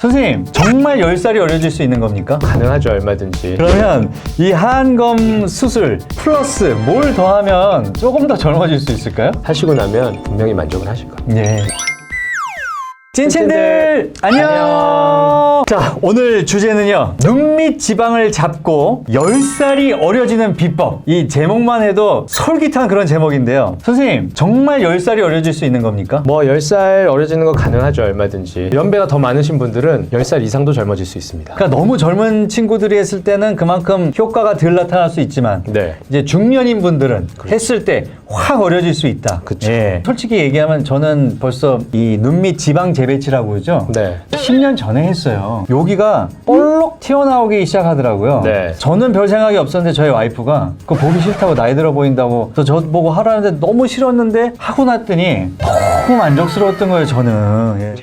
선생님, 정말 10살이 어려질 수 있는 겁니까? 가능하죠, 얼마든지. 그러면 이 하안검 수술 플러스 뭘 더하면 조금 더 젊어질 수 있을까요? 하시고 나면 분명히 만족을 하실 거예요. 예. 찐친들 안녕! 자, 오늘 주제는요, 눈 밑 지방을 잡고 10살이 어려지는 비법. 이 제목만 해도 솔깃한 그런 제목인데요. 선생님, 정말 10살이 어려질 수 있는 겁니까? 뭐 10살 어려지는 거 가능하죠, 얼마든지. 연배가 더 많으신 분들은 10살 이상도 젊어질 수 있습니다. 그러니까 너무 젊은 친구들이 했을 때는 그만큼 효과가 덜 나타날 수 있지만 네. 이제 중년인 분들은 했을 때 확 어려질 수 있다. 그쵸. 예. 솔직히 얘기하면 저는 벌써 이 눈 밑 지방 재배치라고 그러죠? 네. 10년 전에 했어요. 여기가 볼록 튀어나오기 시작하더라고요. 네. 저는 별 생각이 없었는데 저희 와이프가 그거 보기 싫다고 나이 들어 보인다고 저 보고 하라는데 너무 싫었는데 하고 났더니 너무 만족스러웠던 거예요, 저는. 예.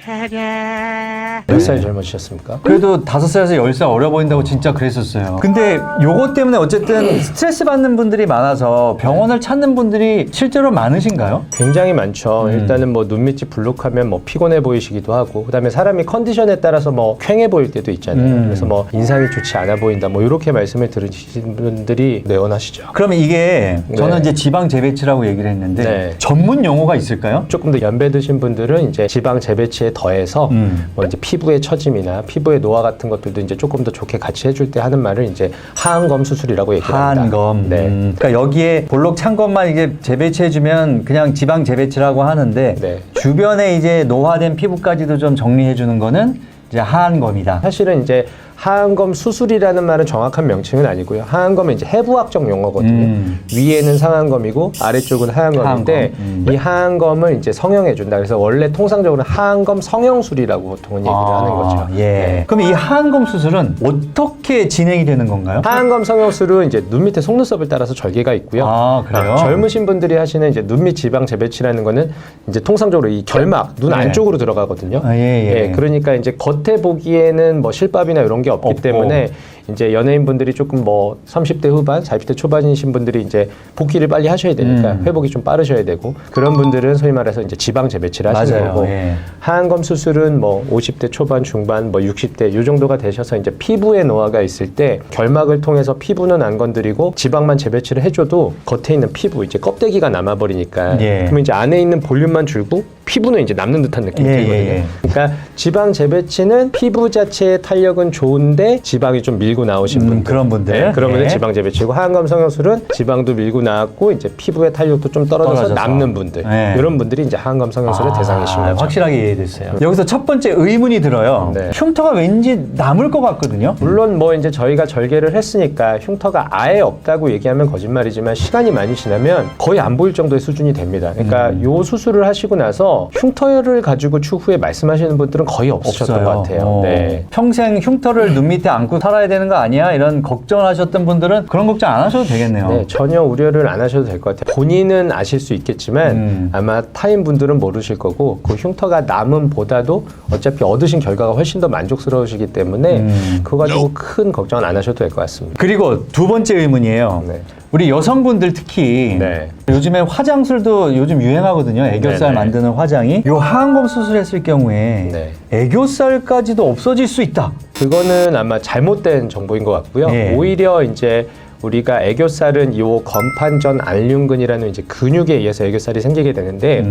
10살 젊어지셨습니까? 그래도 5살에서 10살 어려 보인다고 진짜 그랬었어요. 근데 요거 때문에 어쨌든 스트레스 받는 분들이 많아서 병원을 찾는 분들이 실제로 많으신가요? 굉장히 많죠. 일단은 뭐 눈밑이 불룩하면 뭐 피곤해 보이시기도 하고, 그다음에 사람이 컨디션에 따라서 뭐 퀭해 보일 때도 있잖아요. 그래서 뭐 인상이 좋지 않아 보인다, 뭐 이렇게 말씀을 들으시는 분들이 내원하시죠. 그러면 이게 저는 네. 이제 지방 재배치라고 얘기를 했는데 네. 전문 용어가 있을까요? 조금 더 연배 드신 분들은 이제 지방 재배치에 더해서 뭐 이제 피부의 처짐이나 피부의 노화 같은 것들도 이제 조금 더 좋게 같이 해줄 때 하는 말을 이제 하안검 수술이라고 얘기를 합니다. 하안검. 네. 그러니까 여기에 볼록 찬 것만 이게 재배치해주면 그냥 지방 재배치라고 하는데 네. 주변에 이제 노화된 피부까지도 좀 정리해주는 거는 이제 하안검이다. 사실은 이제 하안검 수술이라는 말은 정확한 명칭은 아니고요. 하안검은 이제 해부학적 용어거든요. 위에는 상안검이고 아래쪽은 하안검인데 하안검. 이 하안검을 이제 성형해준다. 그래서 원래 통상적으로 하안검 성형술이라고 보통은 얘기를 하는 거죠. 예. 네. 그럼 이 하안검 수술은 어떻게 진행이 되는 건가요? 하안검 성형술은 이제 눈 밑에 속눈썹을 따라서 절개가 있고요. 아, 그래요? 젊으신 분들이 하시는 이제 눈 밑 지방 재배치라는 거는 이제 통상적으로 이 결막, 눈 네. 안쪽으로 들어가거든요. 아, 예. 그러니까 이제 겉에 보기에는 뭐 실밥이나 이런 게 없기 없고. 때문에 이제 연예인분들이 조금 뭐 30대 후반, 40대 초반이신 분들이 이제 복귀를 빨리 하셔야 되니까 회복이 좀 빠르셔야 되고, 그런 분들은 소위 말해서 이제 지방 재배치를 하시는 맞아요. 거고, 예. 하안검 수술은 뭐 50대 초반, 중반, 뭐 60대 요 정도가 되셔서 이제 피부에 노화가 있을 때 결막을 통해서 피부는 안 건드리고 지방만 재배치를 해줘도 겉에 있는 피부, 이제 껍데기가 남아버리니까 예. 그러면 이제 안에 있는 볼륨만 줄고 피부는 이제 남는 듯한 느낌이 예, 들거든요. 예. 그러니까 지방 재배치는 피부 자체의 탄력은 좋은데 지방이 좀 밀고 나오신 분들, 그런 분들. 네, 그런 분들 예. 지방 재배치고, 하안검 성형술은 지방도 밀고 나왔고 이제 피부의 탄력도 좀 떨어져서 남는 분들, 예. 이런 분들이 이제 하안검 성형술의 대상이신 거죠. 확실하게 이해됐어요. 여기서 첫 번째 의문이 들어요. 네. 흉터가 왠지 남을 것 같거든요. 물론 뭐 이제 저희가 절개를 했으니까 흉터가 아예 없다고 얘기하면 거짓말이지만 시간이 많이 지나면 거의 안 보일 정도의 수준이 됩니다. 그러니까 요 수술을 하시고 나서 흉터를 가지고 추후에 말씀하시는 분들은 거의 없으셨던 것 같아요. 네. 평생 흉터를 눈 밑에 안고 살아야 되는 거 아니야? 이런 걱정을 하셨던 분들은 그런 걱정 안 하셔도 되겠네요. 네, 전혀 우려를 안 하셔도 될 것 같아요. 본인은 아실 수 있겠지만 아마 타인 분들은 모르실 거고, 그 흉터가 남음보다도 어차피 얻으신 결과가 훨씬 더 만족스러우시기 때문에 그거 가지고 큰 걱정은 안 하셔도 될 것 같습니다. 그리고 두 번째 의문이에요. 네. 우리 여성분들 특히 네. 요즘에 화장술도 요즘 유행하거든요. 애교살 네네. 만드는 화장이. 요 하안검 수술했을 경우에 네. 애교살까지도 없어질 수 있다. 그거는 아마 잘못된 정보인 것 같고요. 예. 오히려 이제 우리가 애교살은 요 건판전 안륜근이라는 이제 근육에 의해서 애교살이 생기게 되는데,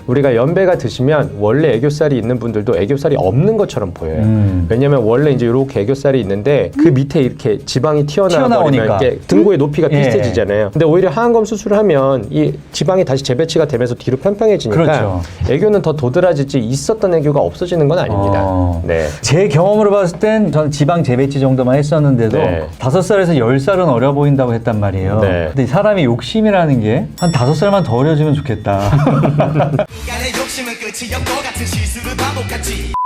우리가 연배가 드시면 원래 애교살이 있는 분들도 애교살이 없는 것처럼 보여요. 왜냐면 원래 이제 이렇게 애교살이 있는데 그 밑에 이렇게 지방이 튀어나오니까 튀어나오니까. 이게 등고의 높이가 예. 비슷해지잖아요. 근데 오히려 하안검 수술을 하면 이 지방이 다시 재배치가 되면서 뒤로 평평해지니까 그렇죠. 애교는 더 도드라지지 있었던 애교가 없어지는 건 아닙니다. 네. 제 경험으로 봤을 땐 저는 지방 재배치 정도만 했었는데도 네. 5살에서 10살은 어려 보인다고 했단 말이에요. 네. 근데 사람이 욕심이라는 게 한 5살만 더 어려지면 좋겠다. 인간의 욕심은 끝이 없고 같은 실수를 반복하지.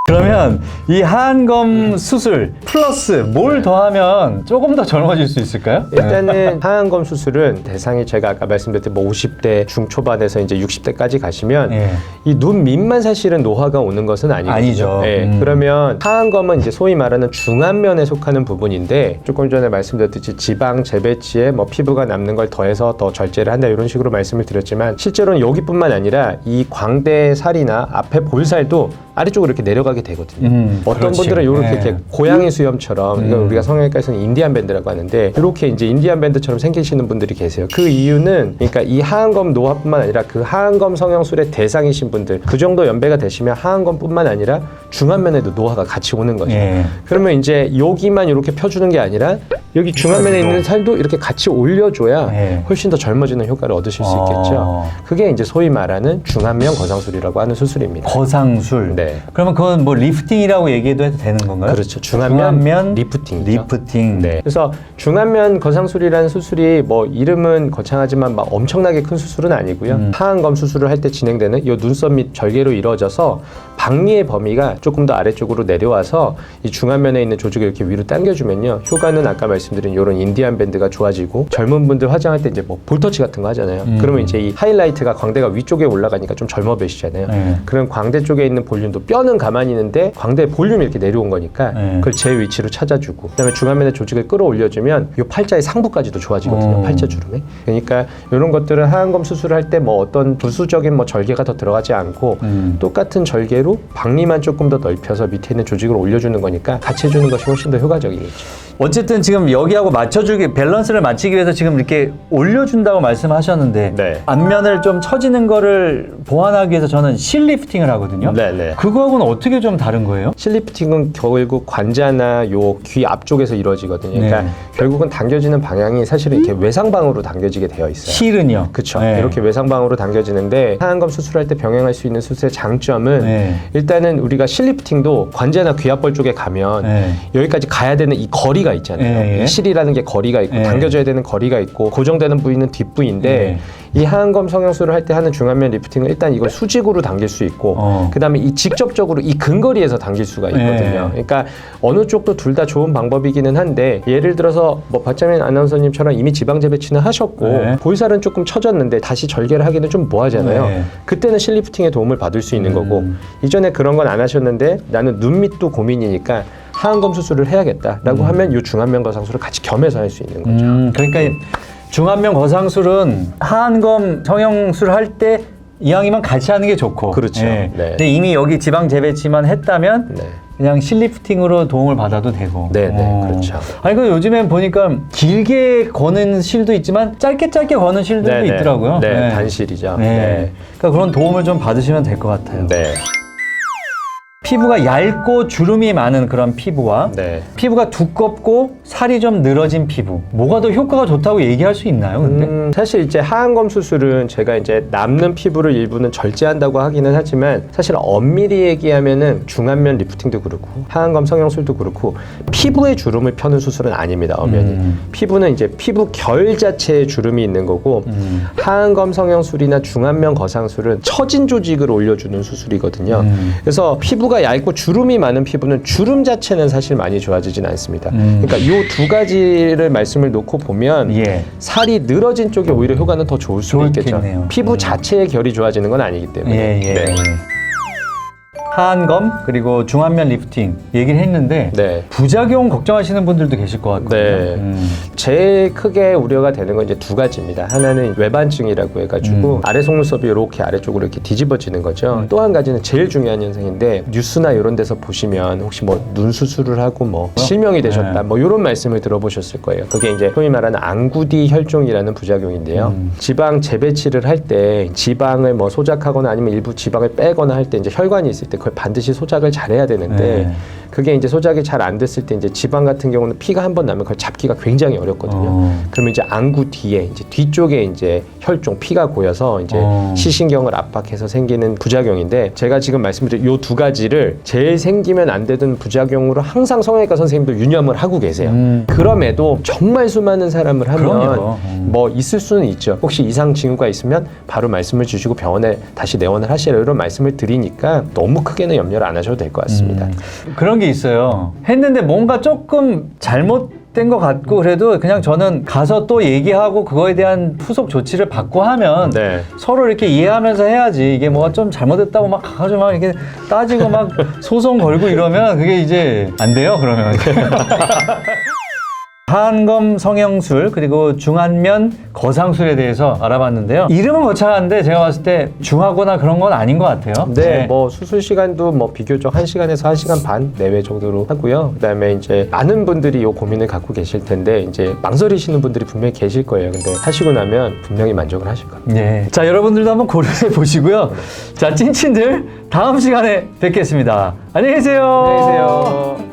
그러면 이 하안검 수술 플러스 뭘 더하면 조금 더 젊어질 수 있을까요? 일단은 하안검 수술은 대상이 제가 아까 말씀드렸듯이 뭐 50대 중초반에서 이제 60대까지 가시면 예. 이 눈 밑만 사실은 노화가 오는 것은 아니거든요. 아니죠. 예. 그러면 하안검은 이제 소위 말하는 중안면에 속하는 부분인데, 조금 전에 말씀드렸듯이 지방 재배치에 뭐 피부가 남는 걸 더해서 더 절제를 한다 이런 식으로 말씀을 드렸지만, 실제로는 여기뿐만 아니라 이 광대 살이나 앞에 볼살도 아래쪽으로 이렇게 내려가게 되거든요. 어떤 그렇지. 분들은 이렇게, 네. 이렇게 고양이 수염처럼 이건 우리가 성형외과에서는 인디안 밴드라고 하는데 이렇게 이제 인디안 밴드처럼 생기시는 분들이 계세요. 그 이유는 그러니까 이 하안검 노화뿐만 아니라 그 하안검 성형술의 대상이신 분들 그 정도 연배가 되시면 하안검뿐만 아니라 중안면에도 노화가 같이 오는 거죠. 예. 그러면 이제 여기만 이렇게 펴주는 게 아니라 여기 중안면에 있는 살도 이렇게 같이 올려줘야 예. 훨씬 더 젊어지는 효과를 얻으실 수 있겠죠. 그게 이제 소위 말하는 중안면 거상술이라고 하는 수술입니다. 거상술. 네. 그러면 그건 뭐 리프팅이라고 얘기해도 해도 되는 건가요? 그렇죠. 중안면 리프팅이죠. 리프팅. 네. 그래서 중안면 거상술이라는 수술이 뭐 이름은 거창하지만 막 엄청나게 큰 수술은 아니고요. 하안검 수술을 할 때 진행되는 이 눈썹 및 절개로 이루어져서 박리의 범위가 조금 더 아래쪽으로 내려와서 이 중안면에 있는 조직을 이렇게 위로 당겨주면요. 효과는 아까 말씀드린 이런 인디안 밴드가 좋아지고 젊은 분들 화장할 때 이제 뭐 볼터치 같은 거 하잖아요. 그러면 이제 이 하이라이트가 광대가 위쪽에 올라가니까 좀 젊어 보이시잖아요. 그럼 광대 쪽에 있는 볼륨도 뼈는 가만히 있는데 광대 볼륨이 이렇게 내려온 거니까 그걸 제 위치로 찾아주고 그다음에 중안면의 조직을 끌어올려주면 이 팔자의 상부까지도 좋아지거든요. 팔자 주름에. 그러니까 이런 것들은 하안검 수술을 할 때 뭐 어떤 부수적인 뭐 절개가 더 들어가지 않고 똑같은 절개로 박리만 조금 더 넓혀서 밑에 있는 조직을 올려주는 거니까 같이 해주는 것이 훨씬 더 효과적이겠죠. 어쨌든 지금 여기하고 맞춰주기, 밸런스를 맞추기 위해서 지금 이렇게 올려준다고 말씀하셨는데 네. 앞면을 좀 처지는 거를 보완하기 위해서 저는 실리프팅을 하거든요. 네네. 그거하고는 어떻게 좀 다른 거예요? 실리프팅은 결국 관자나 요 귀 앞쪽에서 이루어지거든요. 그러니까 네. 결국은 당겨지는 방향이 사실은 이렇게 외상방으로 당겨지게 되어 있어요. 실은요? 그렇죠. 네. 이렇게 외상방으로 당겨지는데 하안검 수술할 때 병행할 수 있는 수술의 장점은 네. 일단은 우리가 실리프팅도 관자나 귀 앞볼 쪽에 가면 네. 여기까지 가야 되는 이 거리가 있잖아요. 네. 이 실이라는 게 거리가 있고 네. 당겨져야 되는 거리가 있고 고정되는 부위는 뒷부위인데 네. 이 하안검 성형술을 할 때 하는 중안면 리프팅은 일단 이걸 수직으로 당길 수 있고 그다음에 이 직접적으로 이 근거리에서 당길 수가 있거든요. 네. 그러니까 어느 쪽도 둘 다 좋은 방법이기는 한데 예를 들어서 뭐 박자민 아나운서님처럼 이미 지방 재배치는 하셨고 네. 볼살은 조금 처졌는데 다시 절개를 하기는 좀 뭐하잖아요. 네. 그때는 실리프팅의 도움을 받을 수 있는 거고 이전에 그런 건 안 하셨는데 나는 눈 밑도 고민이니까 하안검 수술을 해야겠다라고 하면 이 중안면 거상술을 같이 겸해서 할 수 있는 거죠. 그러니까 중안면 거상술은 하안검 성형술 할 때 이왕이면 같이 하는 게 좋고. 그렇죠. 예. 네. 근데 이미 여기 지방 재배치만 했다면 네. 그냥 실리프팅으로 도움을 받아도 되고. 네, 그렇죠. 아니, 그 요즘엔 보니까 길게 거는 실도 있지만 짧게 거는 실들도 네, 네. 있더라고요. 네, 단실이죠. 네. 네. 그러니까 그런 도움을 좀 받으시면 될 것 같아요. 네. 피부가 얇고 주름이 많은 그런 피부와 네. 피부가 두껍고 살이 좀 늘어진 피부, 뭐가 더 효과가 좋다고 얘기할 수 있나요? 근데 사실 이제 하안검 수술은 제가 이제 남는 피부를 일부는 절제한다고 하기는 하지만 사실 엄밀히 얘기하면은 중안면 리프팅도 그렇고 하안검 성형술도 그렇고 피부의 주름을 펴는 수술은 아닙니다. 엄연히 피부는 이제 피부 결 자체에 주름이 있는 거고 하안검 성형술이나 중안면 거상술은 처진 조직을 올려주는 수술이거든요. 그래서 피부가 얇고 주름이 많은 피부는 주름 자체는 사실 많이 좋아지진 않습니다. 그러니까 이 두 가지를 말씀을 놓고 보면 예. 살이 늘어진 쪽에 오히려 효과는 더 좋을 수도 있겠죠. 좋겠네요. 피부 자체의 결이 좋아지는 건 아니기 때문에. 예. 네. 하안검 그리고 중안면 리프팅 얘기를 했는데 네. 부작용 걱정하시는 분들도 계실 것 같거든요. 네. 제일 크게 우려가 되는 건 이제 두 가지입니다. 하나는 외반증이라고 해가지고 아래 속눈썹이 이렇게 아래쪽으로 이렇게 뒤집어지는 거죠. 또 한 가지는 제일 중요한 현상인데 뉴스나 이런 데서 보시면 혹시 뭐 눈 수술을 하고 뭐 실명이 되셨다 뭐 이런 말씀을 들어보셨을 거예요. 그게 이제 소위 말하는 안구뒤 혈종이라는 부작용인데요. 지방 재배치를 할 때 지방을 뭐 소작하거나 아니면 일부 지방을 빼거나 할 때 이제 혈관이 있을 때 그걸 반드시 소작을 잘해야 되는데 그게 이제 소작이 잘 안 됐을 때 이제 지방 같은 경우는 피가 한 번 나면 그걸 잡기가 굉장히 어렵거든요. 그러면 이제 안구 뒤에 이제 뒤쪽에 이제 혈종 피가 고여서 이제 시신경을 압박해서 생기는 부작용인데 제가 지금 말씀드린 요 두 가지를 제일 생기면 안 되던 부작용으로 항상 성형외과 선생님들 유념을 하고 계세요. 그럼에도 정말 수많은 사람을 하면 그럼요. 뭐 있을 수는 있죠. 혹시 이상 징후가 있으면 바로 말씀을 주시고 병원에 다시 내원을 하시라 이런 말씀을 드리니까 너무 크게는 염려를 안 하셔도 될 것 같습니다. 그런 게 있어요. 했는데 뭔가 조금 잘못된 것 같고 그래도 그냥 저는 가서 또 얘기하고 그거에 대한 후속 조치를 받고 하면 네. 서로 이렇게 이해하면서 해야지. 이게 뭐가 좀 잘못됐다고 막 가가지고 막 이렇게 따지고 막 소송 걸고 이러면 그게 이제 안 돼요. 그러면. 하안검 성형술 그리고 중안면 거상술에 대해서 알아봤는데요. 이름은 거창한데 제가 봤을 때 중하거나 그런 건 아닌 것 같아요. 네, 뭐 수술 시간도 뭐 비교적 1시간에서 1시간 반 내외 정도로 하고요. 그다음에 이제 많은 분들이 이 고민을 갖고 계실 텐데 이제 망설이시는 분들이 분명히 계실 거예요. 근데 하시고 나면 분명히 만족을 하실 겁니다. 네. 자, 여러분들도 한번 고려해 보시고요. 자, 찐친들 다음 시간에 뵙겠습니다. 안녕히 계세요. 안녕히 계세요.